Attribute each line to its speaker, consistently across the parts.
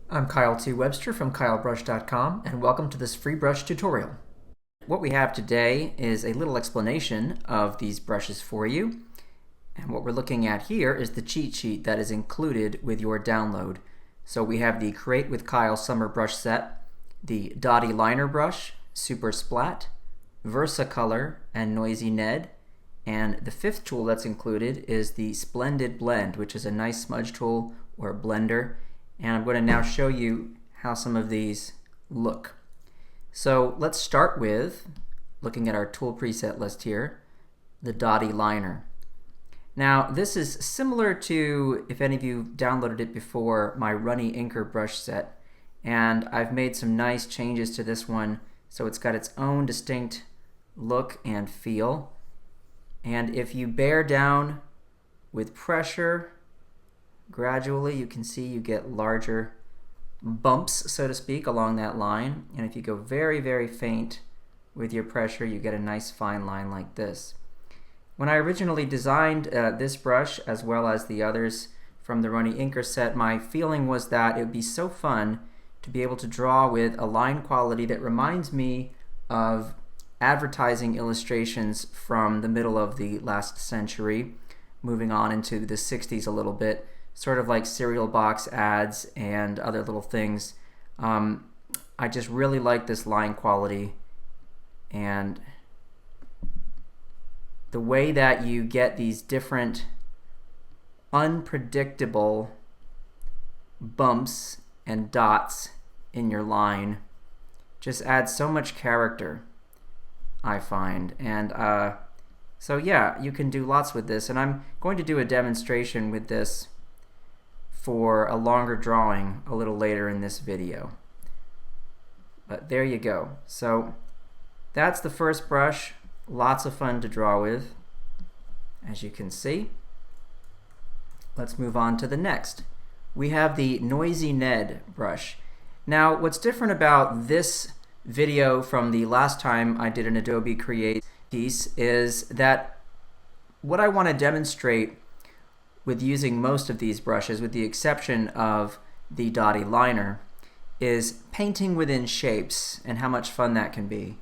Speaker 1: I'm Kyle T. Webster from kylebrush.com, and welcome to this free brush tutorial. What we have today is a little explanation of these brushes for you. And what we're looking at here is the cheat sheet that is included with your download. So we have the Create with Kyle Summer Brush Set, the Dotty Liner brush, Super Splat, Versacolor, and Noisy Ned. And the fifth tool that's included is the Splendid Blend, which is a nice smudge tool or a blender. And I'm going to now show you how some of these look. So let's start with looking at our tool preset list here, the Dotty Liner. Now this is similar to, if any of you downloaded it before, my Runny Inker brush set. And I've made some nice changes to this one so it's got its own distinct look and feel. And if you bear down with pressure, gradually you can see you get larger bumps, so to speak, along that line. And if you go very, very faint with your pressure, you get a nice fine line like this. When I originally designed this brush, as well as the others from the Runny Inker set, my feeling was that it would be so fun to be able to draw with a line quality that reminds me of advertising illustrations from the middle of the last century, moving on into the 60s a little bit, sort of like cereal box ads and other little things. I just really like this line quality, and the way that you get these different unpredictable bumps and dots in your line just adds so much character, I find. And so yeah, you can do lots with this, and I'm going to do a demonstration with this for a longer drawing a little later in this video. But there you go. So that's the first brush. Lots of fun to draw with, as you can see. Let's move on to the next. We have the Noisy Ned brush. Now what's different about this video from the last time I did an Adobe Creative piece is that what I want to demonstrate with using most of these brushes, with the exception of the Dotty Liner, is painting within shapes and how much fun that can be.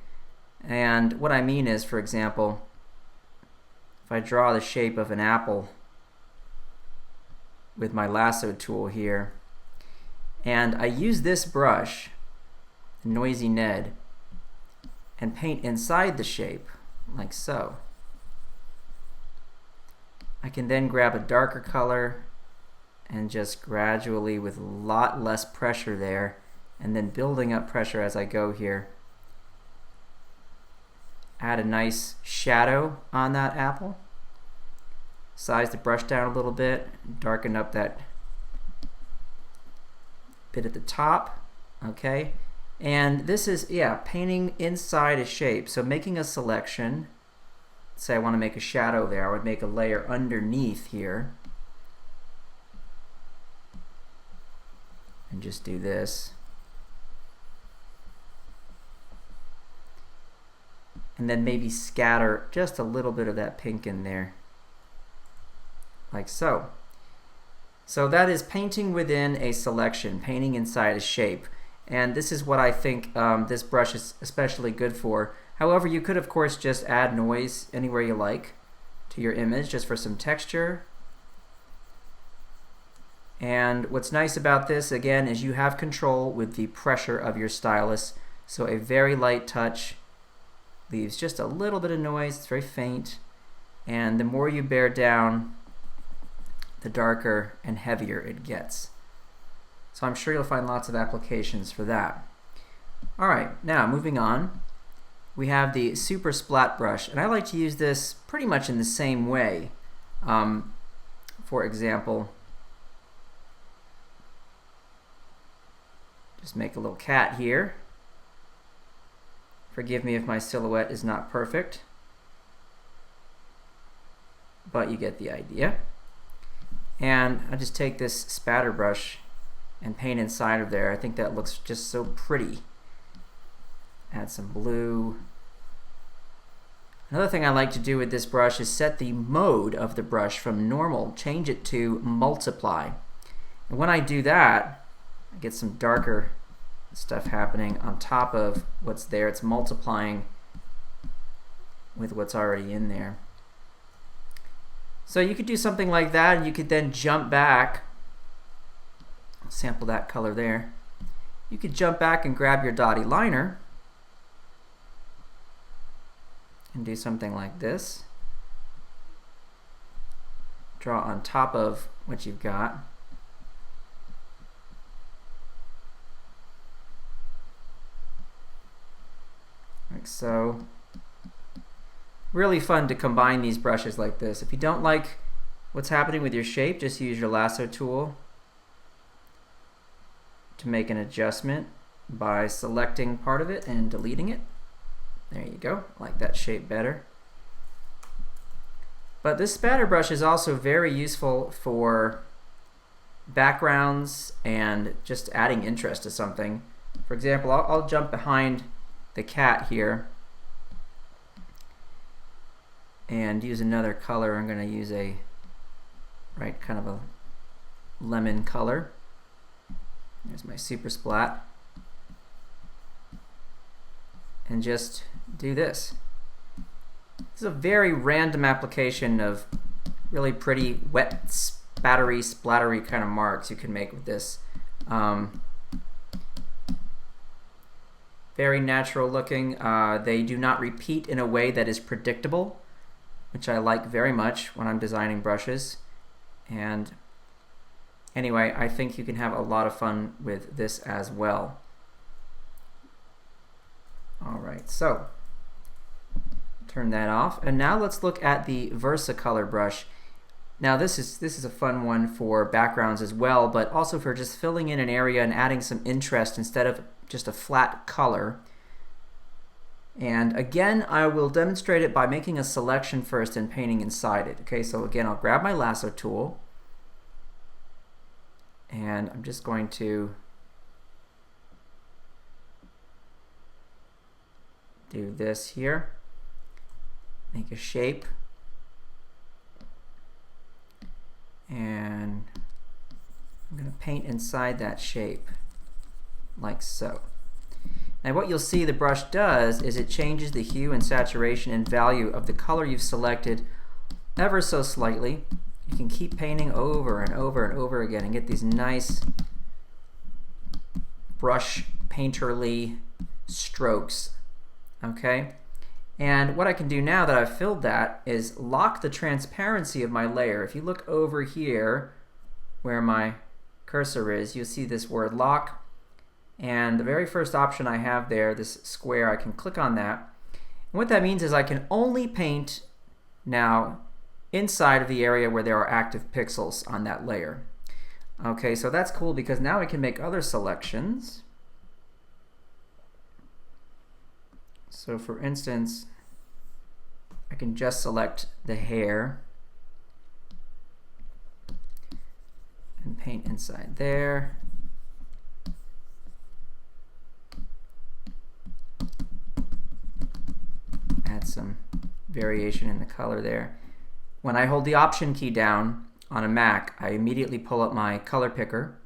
Speaker 1: And what I mean is, for example, if I draw the shape of an apple with my lasso tool here, and I use this brush, Noisy Ned, and paint inside the shape, like so, I can then grab a darker color and just gradually, with a lot less pressure there, and then building up pressure as I go here, add a nice shadow on that apple, size the brush down a little bit, darken up that bit at the top, okay? And this is, yeah, painting inside a shape. So making a selection, say I want to make a shadow there, I would make a layer underneath here, and just do this. And then maybe scatter just a little bit of that pink in there, like so. So that is painting within a selection, painting inside a shape. And this is what I think this brush is especially good for. However, you could of course just add noise anywhere you like to your image, just for some texture. And what's nice about this, again, is you have control with the pressure of your stylus. So a very light touch leaves just a little bit of noise. It's very faint, and the more you bear down, the darker and heavier it gets. So I'm sure you'll find lots of applications for that. Alright, now moving on, we have the Super Splat brush, and I like to use this pretty much in the same way. For example, just make a little cat here. Forgive me if my silhouette is not perfect, but you get the idea. And I just take this spatter brush and paint inside of there. I think that looks just so pretty. Add some blue. Another thing I like to do with this brush is set the mode of the brush from normal, change it to multiply. And when I do that, I get some darker stuff happening on top of what's there. It's multiplying with what's already in there. So you could do something like that, and you could then jump back. I'll sample that color there. You could jump back and grab your Dotty Liner and do something like this. Draw on top of what you've got. Like so. Really fun to combine these brushes like this. If you don't like what's happening with your shape, just use your lasso tool to make an adjustment by selecting part of it and deleting it. There you go. I like that shape better. But this spatter brush is also very useful for backgrounds and just adding interest to something. For example, I'll jump behind the cat here and use another color. I'm going to use a kind of a lemon color. There's my super splat. And just do this. This is a very random application of really pretty wet, spattery, splattery kind of marks you can make with this. Very natural looking. They do not repeat in a way that is predictable, which I like very much when I'm designing brushes. And anyway, I think you can have a lot of fun with this as well. Alright, so turn that off. And now let's look at the Versacolor brush. Now this is a fun one for backgrounds as well, but also for just filling in an area and adding some interest instead of just a flat color. And again, I will demonstrate it by making a selection first and painting inside it. Okay, so again, I'll grab my lasso tool and I'm just going to do this here. Make a shape. And I'm going to paint inside that shape like so. Now what you'll see the brush does is it changes the hue and saturation and value of the color you've selected ever so slightly. You can keep painting over and over and over again and get these nice brush painterly strokes. Okay? And what I can do now that I've filled that is lock the transparency of my layer. If you look over here where my cursor is, you'll see this word lock. And the very first option I have there, this square, I can click on that. And what that means is I can only paint now inside of the area where there are active pixels on that layer. Okay, so that's cool because now I can make other selections. So for instance, I can just select the hair and paint inside there. Add some variation in the color there. When I hold the Option key down on a Mac, I immediately pull up my color picker,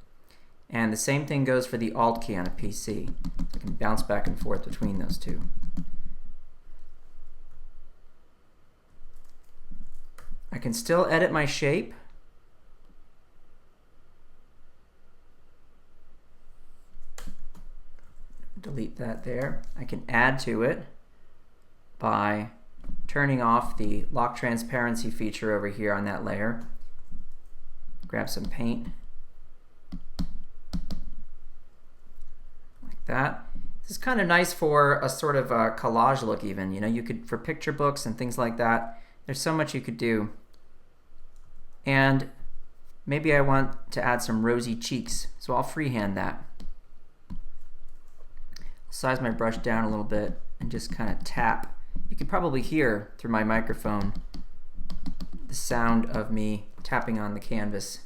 Speaker 1: and the same thing goes for the Alt key on a PC. So I can bounce back and forth between those two. I can still edit my shape. Delete that there. I can add to it by turning off the lock transparency feature over here on that layer. Grab some paint. Like that. This is kind of nice for a sort of a collage look even. You know, you could, for picture books and things like that, there's so much you could do. And maybe I want to add some rosy cheeks, so I'll freehand that. Size my brush down a little bit and just kind of tap. You can probably hear through my microphone the sound of me tapping on the canvas.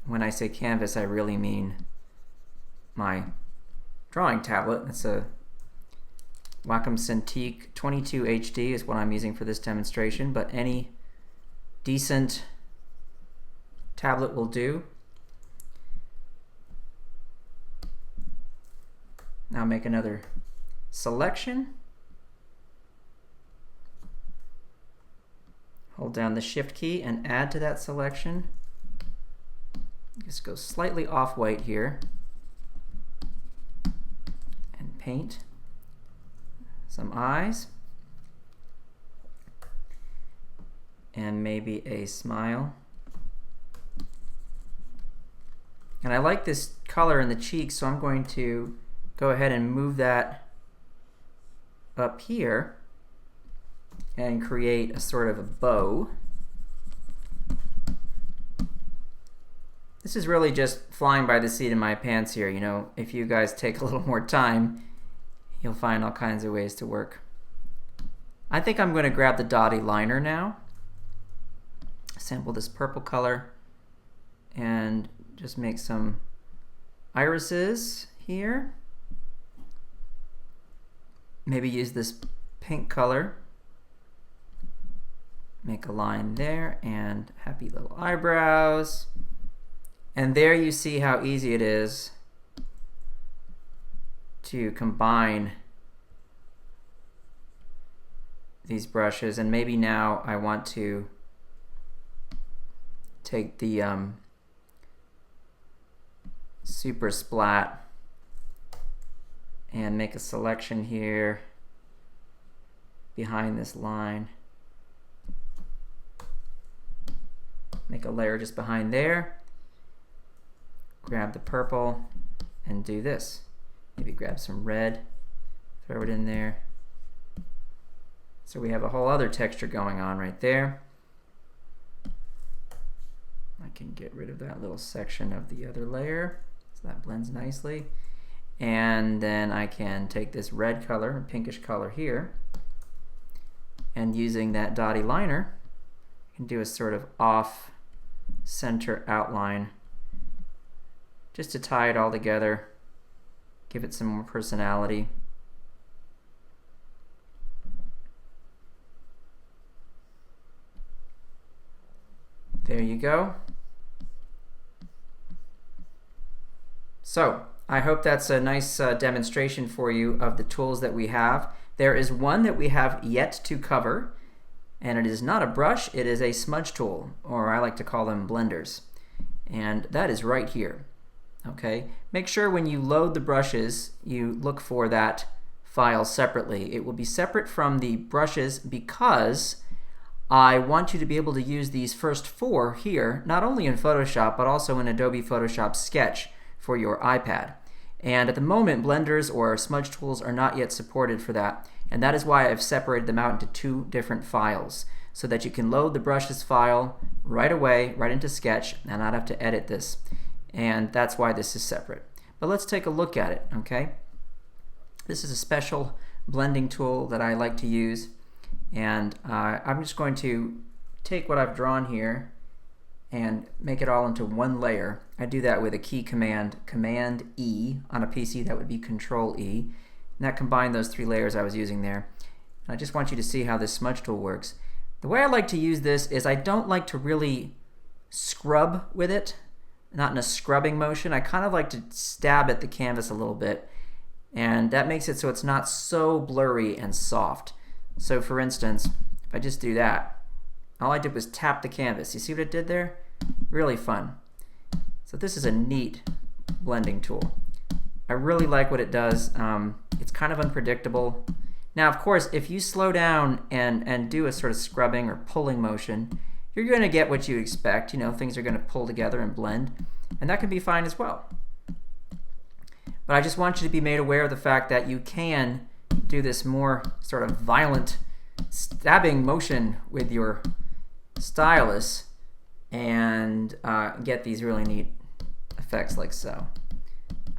Speaker 1: When I say canvas, I really mean my drawing tablet. It's a Wacom Cintiq 22 HD is what I'm using for this demonstration, but any decent tablet will do. Now make another selection. Hold down the Shift key and add to that selection. Just go slightly off white here. And paint some eyes. And maybe a smile. And I like this color in the cheeks, so I'm going to go ahead and move that up here and create a sort of a bow. This is really just flying by the seat of my pants here. You know, if you guys take a little more time, you'll find all kinds of ways to work. I think I'm going to grab the Dotty Liner now, sample this purple color, and just make some irises here. Maybe use this pink color. Make a line there and happy little eyebrows. And there you see how easy it is to combine these brushes. And maybe now I want to take the Super Splat and make a selection here behind this line. Make a layer just behind there. Grab the purple and do this. Maybe grab some red, throw it in there. So we have a whole other texture going on right there. I can get rid of that little section of the other layer, so that blends nicely. And then I can take this red color, pinkish color here, and using that Dotty Liner, I can do a sort of off center outline just to tie it all together, give it some more personality. There you go. So I hope that's a nice demonstration for you of the tools that we have. There is one that we have yet to cover, and it is not a brush, it is a smudge tool, or I like to call them blenders. And that is right here. Okay, make sure when you load the brushes, you look for that file separately. It will be separate from the brushes because I want you to be able to use these first 4 here, not only in Photoshop, but also in Adobe Photoshop Sketch for your iPad. And at the moment, blenders or smudge tools are not yet supported for that. And that is why I've separated them out into 2 different files, so that you can load the brushes file right away, right into Sketch, and not have to edit this. And that's why this is separate. But let's take a look at it, okay? This is a special blending tool that I like to use. And I'm just going to take what I've drawn here and make it all into one layer. I do that with a key command, Command E. On a PC that would be Control E. And that combined those 3 layers I was using there. And I just want you to see how this smudge tool works. The way I like to use this is I don't like to really scrub with it, not in a scrubbing motion. I kind of like to stab at the canvas a little bit, and that makes it so it's not so blurry and soft. So for instance, if I just do that, all I did was tap the canvas. You see what it did there? Really fun. So this is a neat blending tool. I really like what it does. It's kind of unpredictable. Now, of course, if you slow down and do a sort of scrubbing or pulling motion, you're going to get what you expect. You know, things are going to pull together and blend, and that can be fine as well. But I just want you to be made aware of the fact that you can do this more sort of violent stabbing motion with your stylus and get these really neat effects like so.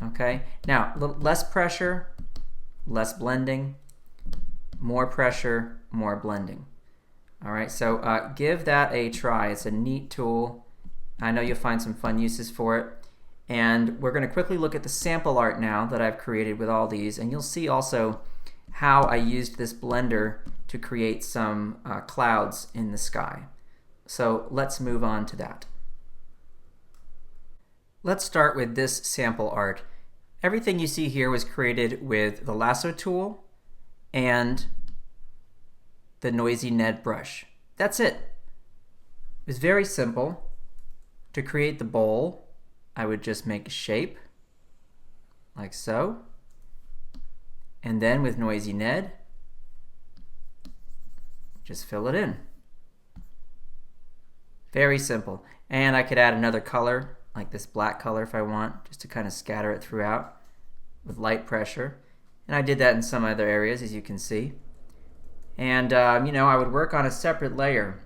Speaker 1: Okay, now less pressure, less blending, more pressure, more blending. All right, so give that a try. It's a neat tool. I know you'll find some fun uses for it. And we're going to quickly look at the sample art now that I've created with all these, and you'll see also how I used this blender to create some clouds in the sky. So let's move on to that. Let's start with this sample art. Everything you see here was created with the lasso tool and the noisy Ned brush. That's it. It was very simple. To create the bowl, I would just make a shape like so, and then with noisy Ned, just fill it in. Very simple. And I could add another color, like this black color if I want, just to kind of scatter it throughout with light pressure. And I did that in some other areas, as you can see. And you know, I would work on a separate layer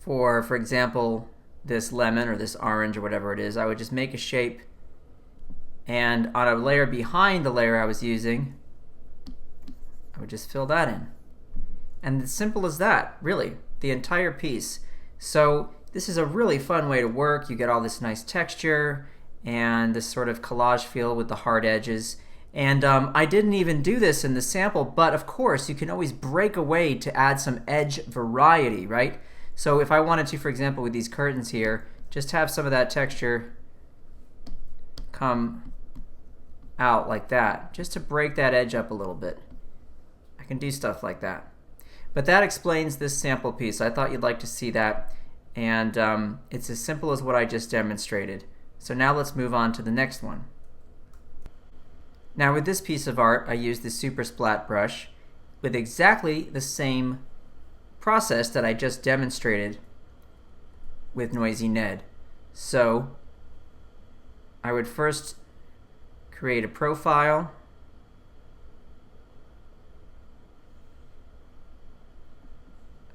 Speaker 1: for example, this lemon or this orange or whatever it is. I would just make a shape, and on a layer behind the layer I was using, I would just fill that in. And it's simple as that, really, the entire piece. So this is a really fun way to work. You get all this nice texture and this sort of collage feel with the hard edges. And I didn't even do this in the sample, but of course you can always break away to add some edge variety, right? So if I wanted to, for example, with these curtains here, just have some of that texture come out like that, just to break that edge up a little bit. I can do stuff like that. But that explains this sample piece. I thought you'd like to see that, and it's as simple as what I just demonstrated. So now let's move on to the next one. Now with this piece of art, I used the Super Splat brush with exactly the same process that I just demonstrated with noisy Ned. So I would first create a profile,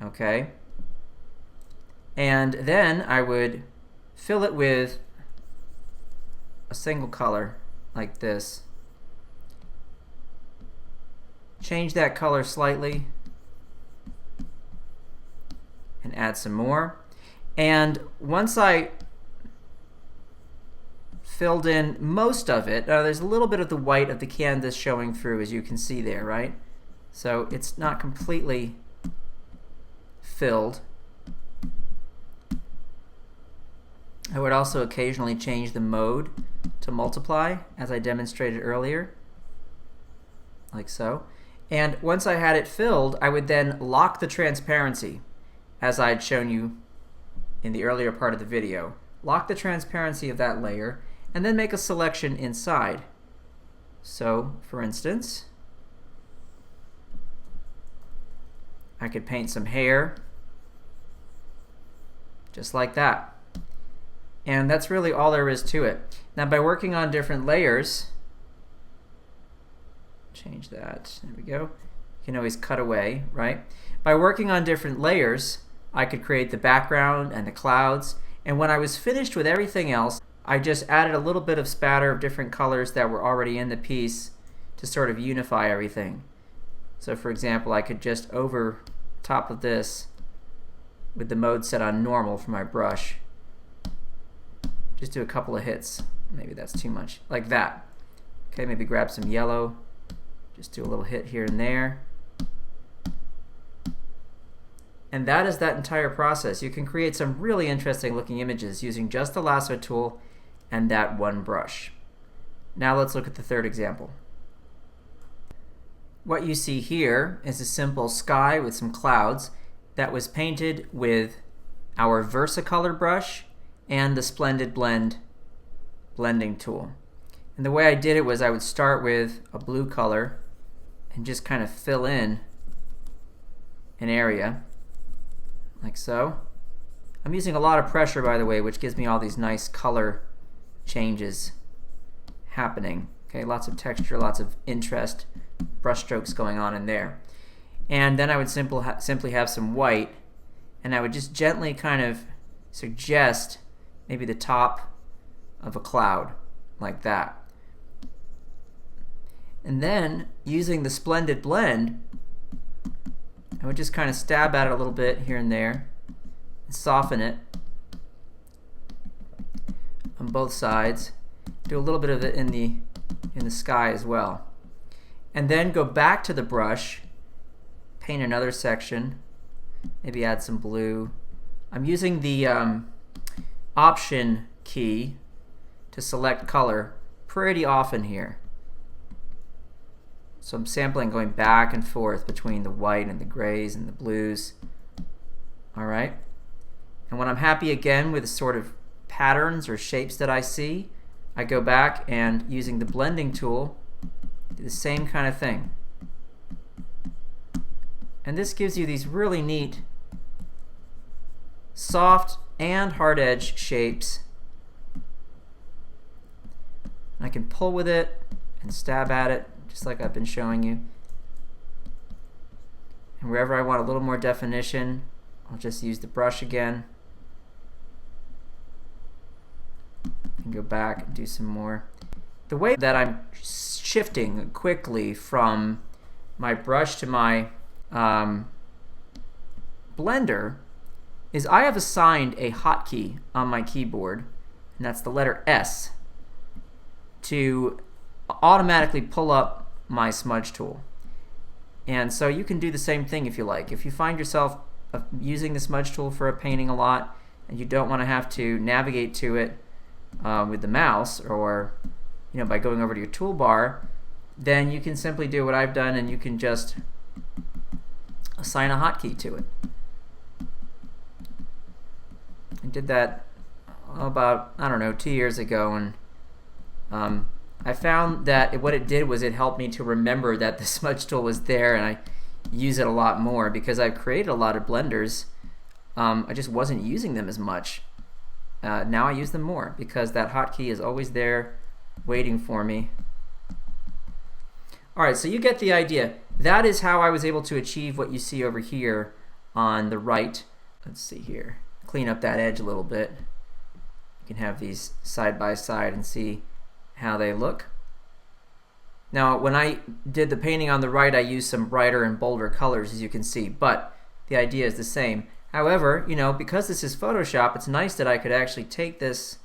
Speaker 1: okay, and then I would fill it with a single color like this. Change that color slightly and add some more. And once I filled in most of it, there's a little bit of the white of the canvas showing through, as you can see there, right? So it's not completely filled. I would also occasionally change the mode to multiply, as I demonstrated earlier, like so. And once I had it filled, I would then lock the transparency, as I had shown you in the earlier part of the video. Lock the transparency of that layer, and then make a selection inside. So, for instance, I could paint some hair, just like that. And that's really all there is to it. Now by working on different layers, change that, there we go. You can always cut away, right? By working on different layers, I could create the background and the clouds, and when I was finished with everything else, I just added a little bit of spatter of different colors that were already in the piece to sort of unify everything. So for example, I could just over top of this, with the mode set on normal for my brush, just do a couple of hits. Maybe that's too much, like that. Okay, maybe grab some yellow, just do a little hit here and there. And that is that entire process. You can create some really interesting looking images using just the lasso tool and that one brush. Now let's look at the third example. What you see here is a simple sky with some clouds that was painted with our Versacolor brush and the Splendid Blend blending tool. And the way I did it was I would start with a blue color and just kind of fill in an area like so. I'm using a lot of pressure, by the way, which gives me all these nice color changes happening. Okay, lots of texture, lots of interest, brush strokes going on in there. And then I would simply have some white, and I would just gently kind of suggest maybe the top of a cloud, like that. And then, using the Splendid Blend, I would just kind of stab at it a little bit here and there, and soften it on both sides. Do a little bit of it in the sky as well. And then go back to the brush, paint another section, maybe add some blue. I'm using the Option key to select color pretty often here. So I'm sampling, going back and forth between the white and the grays and the blues. All right. And when I'm happy again with the sort of patterns or shapes that I see, I go back and, using the blending tool, do the same kind of thing. And this gives you these really neat soft and hard edge shapes. I can pull with it and stab at it, just like I've been showing you. And wherever I want a little more definition, I'll just use the brush again and go back and do some more. The way that I'm shifting quickly from my brush to my blender is I have assigned a hotkey on my keyboard, and that's the letter S, to automatically pull up my smudge tool. And so you can do the same thing if you like. If you find yourself using the smudge tool for a painting a lot and you don't want to have to navigate to it with the mouse, or by going over to your toolbar, then you can simply do what I've done and you can just assign a hotkey to it. I did that about, I don't know, 2 years ago, and I found that what it did was it helped me to remember that the smudge tool was there, and I use it a lot more because I've created a lot of blenders. I just wasn't using them as much. Now I use them more because that hotkey is always there waiting for me. Alright, so you get the idea. That is how I was able to achieve what you see over here on the right. Let's see here. Clean up that edge a little bit. You can have these side by side and see how they look. Now, when I did the painting on the right, I used some brighter and bolder colors, as you can see, but the idea is the same. However, because this is Photoshop, it's nice that I could actually take this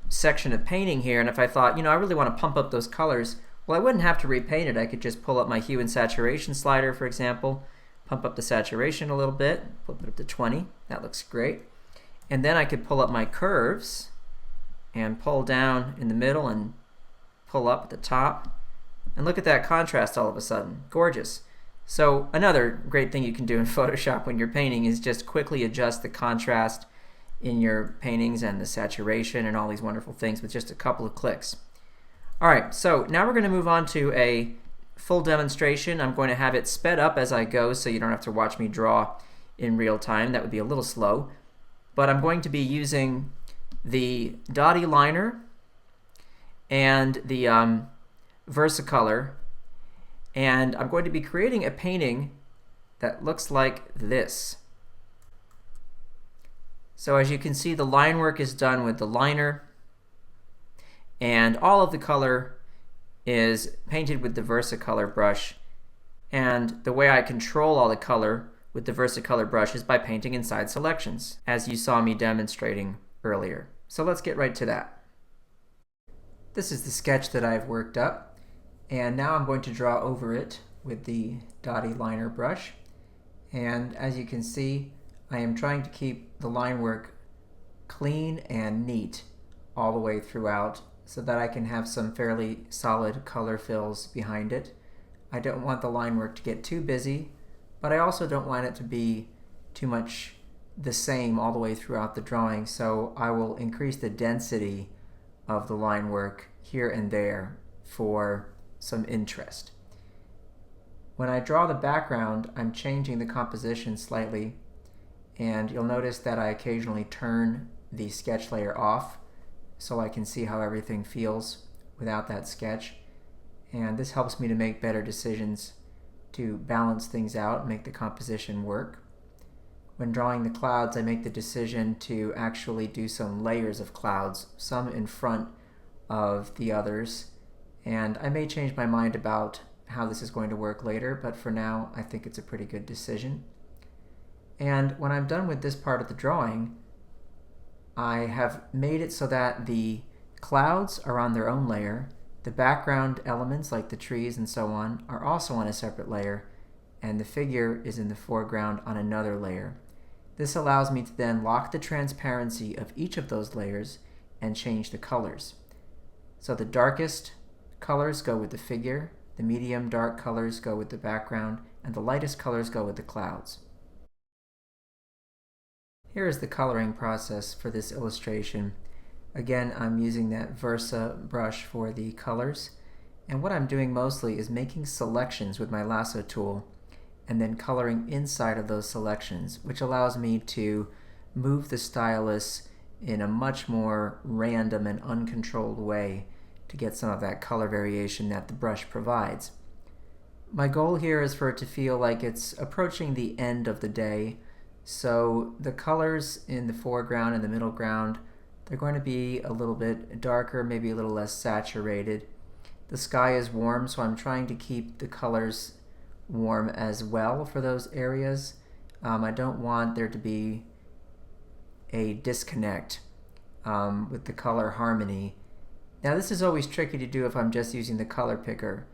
Speaker 1: section of painting here, and if I thought, I really want to pump up those colors, well, I wouldn't have to repaint it. I could just pull up my hue and saturation slider, for example, pump up the saturation a little bit, flip it up to 20. That looks great. And then I could pull up my curves and pull down in the middle and pull up at the top. And look at that contrast all of a sudden. Gorgeous. So another great thing you can do in Photoshop when you're painting is just quickly adjust the contrast in your paintings and the saturation and all these wonderful things with just a couple of clicks. Alright, so now we're going to move on to a full demonstration. I'm going to have it sped up as I go so you don't have to watch me draw in real time. That would be a little slow. But I'm going to be using the Dotty Liner and the Versacolor, and I'm going to be creating a painting that looks like this. So as you can see, the line work is done with the liner, and all of the color is painted with the Versacolor brush. And the way I control all the color with the Versacolor brush is by painting inside selections, as you saw me demonstrating earlier. So let's get right to that. This is the sketch that I've worked up, and now I'm going to draw over it with the Dotty Liner brush. And as you can see, I am trying to keep the line work clean and neat all the way throughout so that I can have some fairly solid color fills behind it. I don't want the line work to get too busy, but I also don't want it to be too much the same all the way throughout the drawing, so I will increase the density of the line work here and there for some interest. When I draw the background, I'm changing the composition slightly, and you'll notice that I occasionally turn the sketch layer off so I can see how everything feels without that sketch. And this helps me to make better decisions to balance things out, make the composition work. When drawing the clouds, I make the decision to actually do some layers of clouds, some in front of the others, and I may change my mind about how this is going to work later, but for now I think it's a pretty good decision. And when I'm done with this part of the drawing, I have made it so that the clouds are on their own layer, the background elements like the trees and so on are also on a separate layer, and the figure is in the foreground on another layer. This allows me to then lock the transparency of each of those layers and change the colors. So the darkest colors go with the figure, the medium dark colors go with the background, and the lightest colors go with the clouds. Here is the coloring process for this illustration. Again, I'm using that Versa brush for the colors, and what I'm doing mostly is making selections with my lasso tool and then coloring inside of those selections, which allows me to move the stylus in a much more random and uncontrolled way to get some of that color variation that the brush provides. My goal here is for it to feel like it's approaching the end of the day, so the colors in the foreground and the middle ground, they're going to be a little bit darker, maybe a little less saturated. The sky is warm, so I'm trying to keep the colors warm as well for those areas. I don't want there to be a disconnect with the color harmony. Now this is always tricky to do if I'm just using the color picker.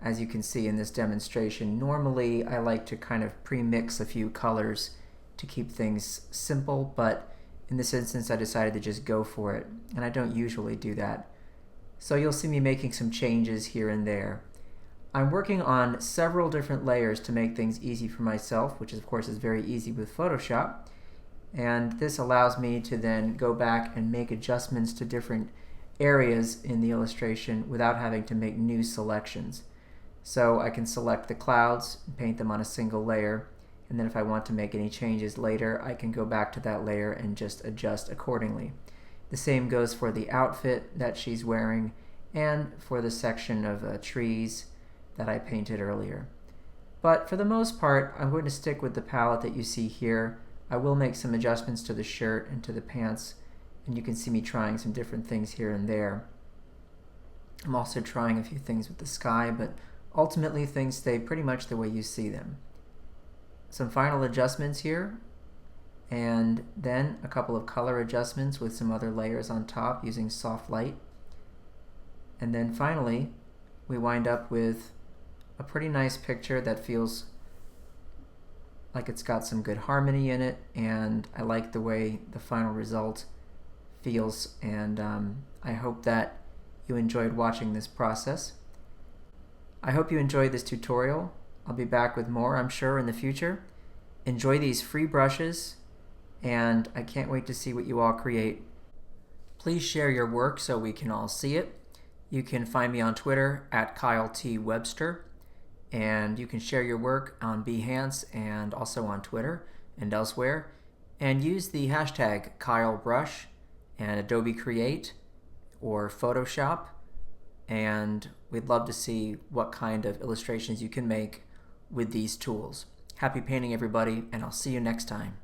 Speaker 1: As you can see in this demonstration, normally I like to kind of pre-mix a few colors to keep things simple, but in this instance I decided to just go for it, and I don't usually do that. So you'll see me making some changes here and there. I'm working on several different layers to make things easy for myself, which of course is very easy with Photoshop, and this allows me to then go back and make adjustments to different areas in the illustration without having to make new selections. So I can select the clouds and paint them on a single layer, and then if I want to make any changes later, I can go back to that layer and just adjust accordingly. The same goes for the outfit that she's wearing and for the section of trees that I painted earlier. But for the most part, I'm going to stick with the palette that you see here. I will make some adjustments to the shirt and to the pants, and you can see me trying some different things here and there. I'm also trying a few things with the sky, but ultimately things stay pretty much the way you see them. Some final adjustments here, and then a couple of color adjustments with some other layers on top using soft light. And then finally, we wind up with a pretty nice picture that feels like it's got some good harmony in it, and I like the way the final result feels, and I hope that you enjoyed watching this process. I hope you enjoyed this tutorial. I'll be back with more, I'm sure, in the future. Enjoy these free brushes, and I can't wait to see what you all create. Please share your work so we can all see it. You can find me on Twitter at Kyle T. Webster, and you can share your work on Behance and also on Twitter and elsewhere, and use the hashtag KyleBrush and Adobe Create or Photoshop, and we'd love to see what kind of illustrations you can make with these tools. Happy painting, everybody, and I'll see you next time.